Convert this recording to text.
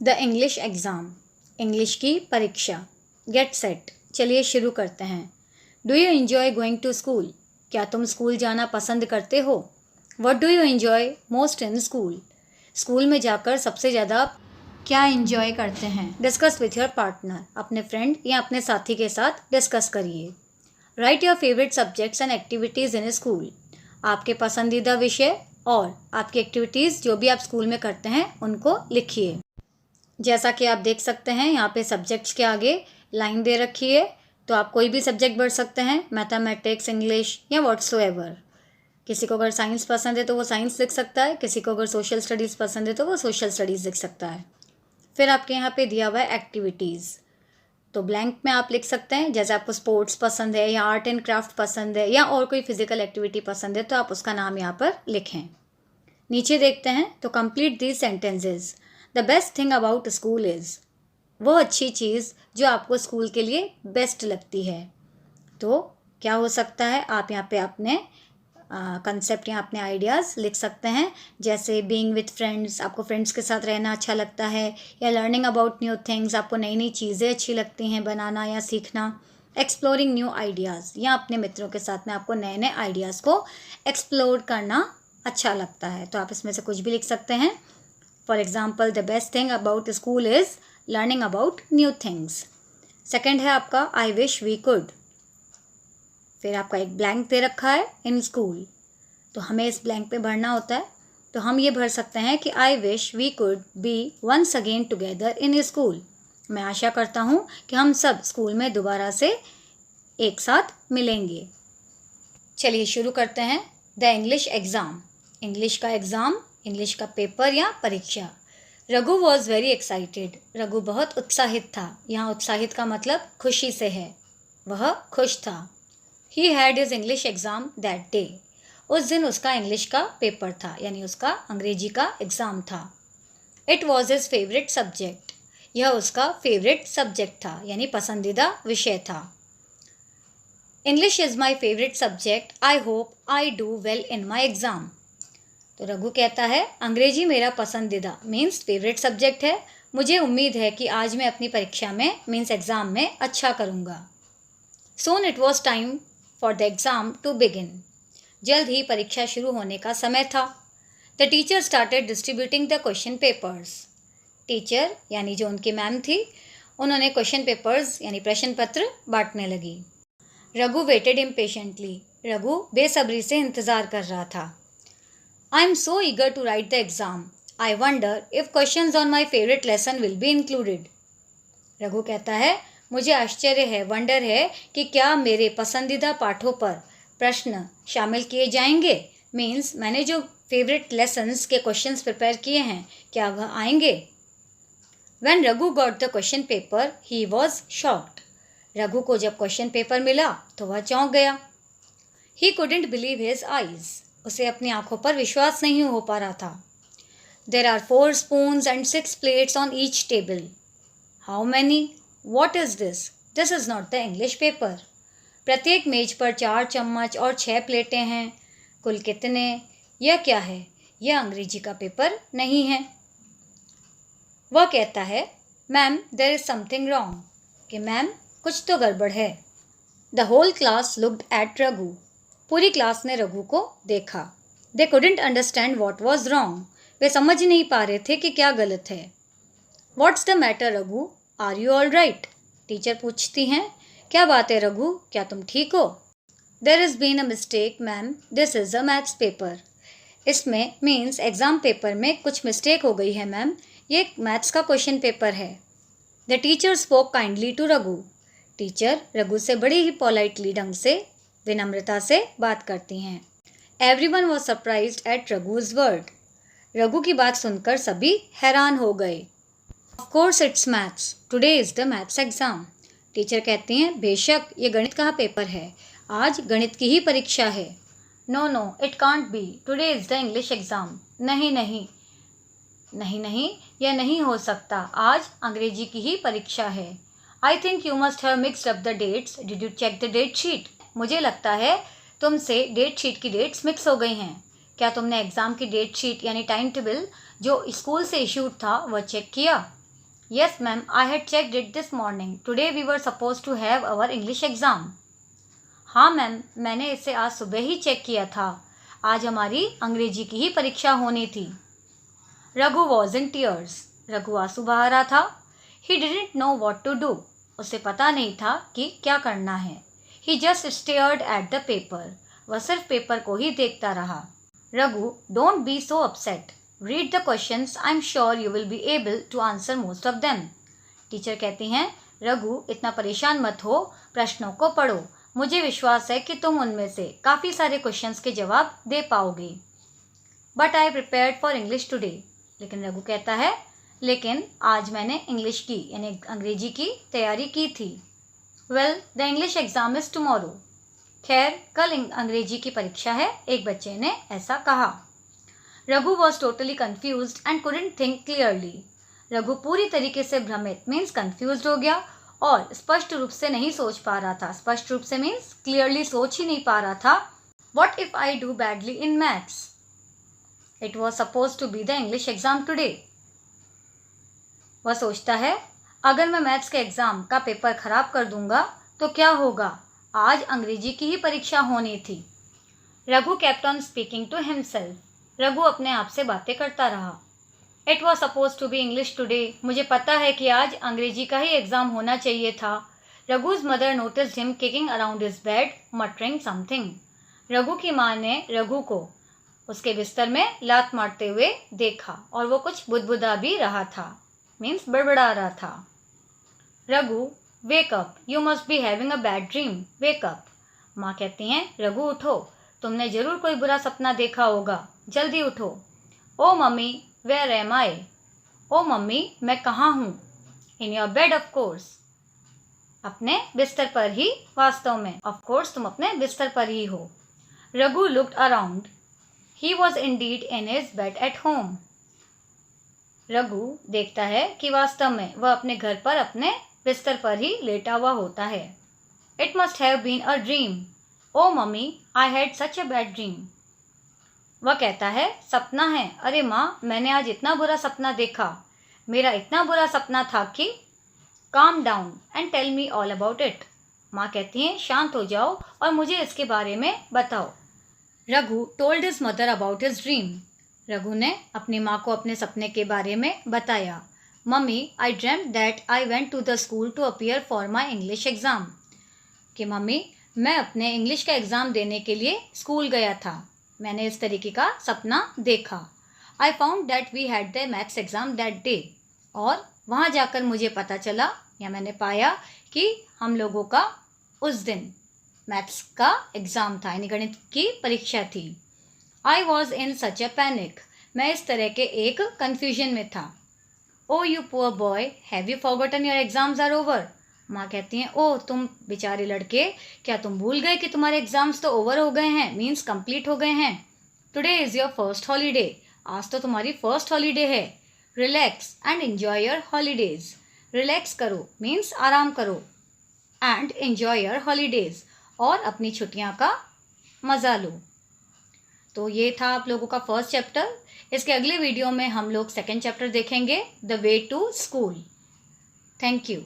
The English exam, English की परीक्षा। Get set, चलिए शुरू करते हैं। Do you enjoy going to school? क्या तुम स्कूल जाना पसंद करते हो? What do you enjoy most in school? School में जाकर सबसे ज़्यादा क्या एंजॉय करते हैं? डिस्कस विथ योर पार्टनर, अपने फ्रेंड या अपने साथी के साथ डिस्कस करिए। Write your favourite subjects and activities in school, आपके पसंदीदा विषय और आपकी एक्टिविटीज़ जो भी आप स्कूल में करते हैं उनको लिखिए। जैसा कि आप देख सकते हैं यहाँ पे सब्जेक्ट्स के आगे लाइन दे रखी है, तो आप कोई भी सब्जेक्ट पढ़ सकते हैं, मैथमेटिक्स, इंग्लिश या व्हाट्सोएवर। किसी को अगर साइंस पसंद है तो वो साइंस लिख सकता है, किसी को अगर सोशल स्टडीज़ पसंद है तो वो सोशल स्टडीज़ लिख सकता है। फिर आपके यहाँ पे दिया हुआ है एक्टिविटीज़, तो ब्लैंक में आप लिख सकते हैं, जैसे आपको स्पोर्ट्स पसंद है या आर्ट एंड क्राफ्ट पसंद है या और कोई फिजिकल एक्टिविटी पसंद है तो आप उसका नाम यहाँ पर लिखें। नीचे देखते हैं तो complete these sentences. The best thing about school is, वो अच्छी चीज़ जो आपको स्कूल के लिए बेस्ट लगती है। तो क्या हो सकता है, आप यहाँ पे अपने कंसेप्ट या अपने आइडियाज़ लिख सकते हैं, जैसे बीइंग विथ फ्रेंड्स, आपको फ्रेंड्स के साथ रहना अच्छा लगता है, या लर्निंग अबाउट न्यू थिंग्स, आपको नई नई चीज़ें अच्छी लगती हैं बनाना या सीखना। एक्सप्लोरिंग न्यू आइडियाज़, या अपने मित्रों के साथ में आपको नए नए आइडियाज़ को एक्सप्लोर करना अच्छा लगता है, तो आप इसमें से कुछ भी लिख सकते हैं। For example, the best thing about school is learning about new things. Second है आपका आई विश वी कुड। फिर आपका एक ब्लैंक दे रखा है इन स्कूल, तो हमें इस ब्लैंक पे भरना होता है, तो हम ये भर सकते हैं कि I wish we could be once again together in school. मैं आशा करता हूँ कि हम सब स्कूल में दोबारा से एक साथ मिलेंगे। चलिए शुरू करते हैं। द इंग्लिश एग्ज़ाम, इंग्लिश का एग्ज़ाम, इंग्लिश का पेपर या परीक्षा। Raghu was very excited, Raghu बहुत उत्साहित था। यहाँ उत्साहित का मतलब खुशी से है, वह खुश था। He had his English exam that day, उस दिन उसका इंग्लिश का पेपर था, यानी उसका अंग्रेजी का एग्ज़ाम था। It was his favourite subject, यह उसका फेवरेट सब्जेक्ट था, यानी पसंदीदा विषय था। English is my favourite subject, I hope I do well in my exam. तो रघु कहता है अंग्रेजी मेरा पसंदीदा मीन्स फेवरेट सब्जेक्ट है, मुझे उम्मीद है कि आज मैं अपनी परीक्षा में मीन्स एग्ज़ाम में अच्छा करूँगा। Soon it was time for the exam to begin, जल्द ही परीक्षा शुरू होने का समय था। The teacher started distributing the question papers, teacher यानी जो उनकी मैम थी, उन्होंने क्वेश्चन पेपर्स यानी प्रश्न पत्र बांटने लगी। रघु वेटेड इम्पेशेंटली, रघु बेसब्री से इंतज़ार कर रहा था। I am so eager to write the exam. I wonder if questions on my favorite lesson will be included. Raghu कहता है मुझे आश्चर्य है, वंडर है कि क्या मेरे पसंदीदा पाठों पर प्रश्न शामिल किए जाएंगे। मीन्स मैंने जो फेवरेट लेसन्स के क्वेश्चंस प्रिपेयर किए हैं, क्या वह आएंगे। When Raghu got the question paper, he was shocked. Raghu को जब क्वेश्चन पेपर मिला तो वह चौंक गया। He couldn't believe his eyes. उसे अपनी आंखों पर विश्वास नहीं हो पा रहा था। There are 4 spoons and 6 plates on each table. How many? What is this? This is not the English paper. प्रत्येक मेज पर 4 चम्मच और 6 प्लेटें हैं। कुल कितने? यह क्या है? यह अंग्रेजी का पेपर नहीं है। वह कहता है ma'am there is something wrong, कि मैम कुछ तो गड़बड़ है। The whole class looked at Raghu, पूरी क्लास ने रघु को देखा। They couldn't understand what was wrong, वे समझ नहीं पा रहे थे कि क्या गलत है। What's the matter Raghu? Are you all right? Teacher पूछती हैं क्या बात है रघु, क्या तुम ठीक हो? There has been a mistake ma'am, this is a maths paper. इसमें मीन्स एग्ज़ाम पेपर में कुछ मिस्टेक हो गई है मैम, ये एक मैथ्स का क्वेश्चन पेपर है। The teacher spoke kindly to Raghu, teacher Raghu से बड़ी ही पोलाइटली ढंग से, विनम्रता से बात करती हैं। Everyone was surprised at रघु's word. Raghu की बात सुनकर सभी हैरान हो गए। Of course it's maths. Today is the maths exam. Teacher कहती हैं बेशक ये गणित का पेपर है, आज गणित की ही परीक्षा है। No, no, it can't be. Today is the English exam. नहीं नहीं नहीं नहीं, यह नहीं हो सकता, आज अंग्रेजी की ही परीक्षा है। I think you must have mixed up the dates. Did you check the date sheet? मुझे लगता है तुमसे डेट शीट की डेट्स मिक्स हो गई हैं। क्या तुमने एग्ज़ाम की डेट शीट यानी टाइम टेबल जो स्कूल से इशूड था वह चेक किया? Yes, ma'am, I had checked it this morning. Today we were supposed to have our English exam. हाँ मैम, मैंने इसे आज सुबह ही चेक किया था. आज हमारी अंग्रेजी की ही परीक्षा होनी थी. Raghu was in tears. Raghu आंसू बहा रहा था. He didn't know what to do. उसे पता नहीं था कि क्या करना है. He just stared at the paper. वह सिर्फ पेपर को ही देखता रहा. Raghu, don't be so upset. Read the questions. I am sure you will be able to answer most of them. Teacher कहती हैं, रघु इतना परेशान मत हो, प्रश्नों को पढ़ो. मुझे विश्वास है कि तुम उनमें से काफ़ी सारे क्वेश्चंस के जवाब दे पाओगे. But I prepared for English today. लेकिन रघु कहता है, लेकिन आज मैंने इंग्लिश की यानी अंग्रेजी की तैयारी की थी. Well, the English exam is tomorrow. खैर, कल अंग्रेजी की परीक्षा है, एक बच्चे ने ऐसा कहा. Raghu was totally confused and couldn't think clearly. Raghu पूरी तरीके से भ्रमित मीन्स कन्फ्यूज्ड हो गया और स्पष्ट रूप से नहीं सोच पा रहा था. स्पष्ट रूप से मीन्स क्लियरली सोच ही नहीं पा रहा था. What if I do badly in maths? It was suppose to be the English exam today. वह सोचता है, अगर मैं मैथ्स के एग्ज़ाम का पेपर ख़राब कर दूंगा तो क्या होगा? आज अंग्रेजी की ही परीक्षा होनी थी. Raghu kept on speaking to himself. Raghu अपने आप से बातें करता रहा. It was suppose to be English today. मुझे पता है कि आज अंग्रेजी का ही एग्ज़ाम होना चाहिए था. Raghu's mother noticed him kicking around his bed muttering something. Raghu की माँ ने रघु को उसके बिस्तर में लात मारते हुए देखा और वो कुछ बुदबुदा भी रहा था मीन्स बड़बड़ा रहा था. Raghu, wake up, you must be having a bad dream. Wake up. माँ कहती हैं, रघु उठो, तुमने ज़रूर कोई बुरा सपना देखा होगा, जल्दी उठो. Oh mummy, where am I? Oh mummy, मैं कहाँ हूँ? In your bed of course. अपने बिस्तर पर ही. वास्तव में ऑफ कोर्स तुम अपने बिस्तर पर ही हो. Raghu looked around. He was Indeed in his bed at home. Raghu देखता है कि वास्तव में वह अपने घर पर अपने बिस्तर पर ही लेटा हुआ होता है. It must have been a dream. Oh mummy, I had such a bad dream. वह कहता है, सपना है. अरे माँ, मैंने आज इतना बुरा सपना देखा. मेरा इतना बुरा सपना था कि. Calm down and tell me all about it. माँ कहती हैं, शांत हो जाओ और मुझे इसके बारे में बताओ. Raghu told his mother about his dream. Raghu ने अपनी माँ को अपने सपने के बारे में बताया. Mummy, I dreamed that I went to the school to appear for my English exam. कि मम्मी, मैं अपने इंग्लिश का एग्ज़ाम देने के लिए स्कूल गया था. मैंने इस तरीके का सपना देखा. I found that we had the maths exam that day. और वहाँ जाकर मुझे पता चला या मैंने पाया कि हम लोगों का उस दिन मैथ्स का एग्ज़ाम था यानी गणित की परीक्षा थी. I was in such a panic. मैं इस तरह के एक कन्फ्यूजन में था. Oh you poor boy, have you forgotten your exams are over. माँ कहती हैं, ओह तुम बेचारे लड़के, क्या तुम भूल गए कि तुम्हारे एग्ज़ाम्स तो ओवर हो गए हैं मीन्स कंप्लीट हो गए हैं. Today is your first holiday. आज तो तुम्हारी फर्स्ट हॉलीडे है. Relax and enjoy your holidays. Relax करो मीन्स आराम करो. एंड एन्जॉय योर हॉलीडेज़ और अपनी छुट्टियाँ का मज़ा लो. तो ये था आप लोगों का फर्स्ट चैप्टर. इसके अगले वीडियो में हम लोग सेकंड चैप्टर देखेंगे, the way to school. Thank you.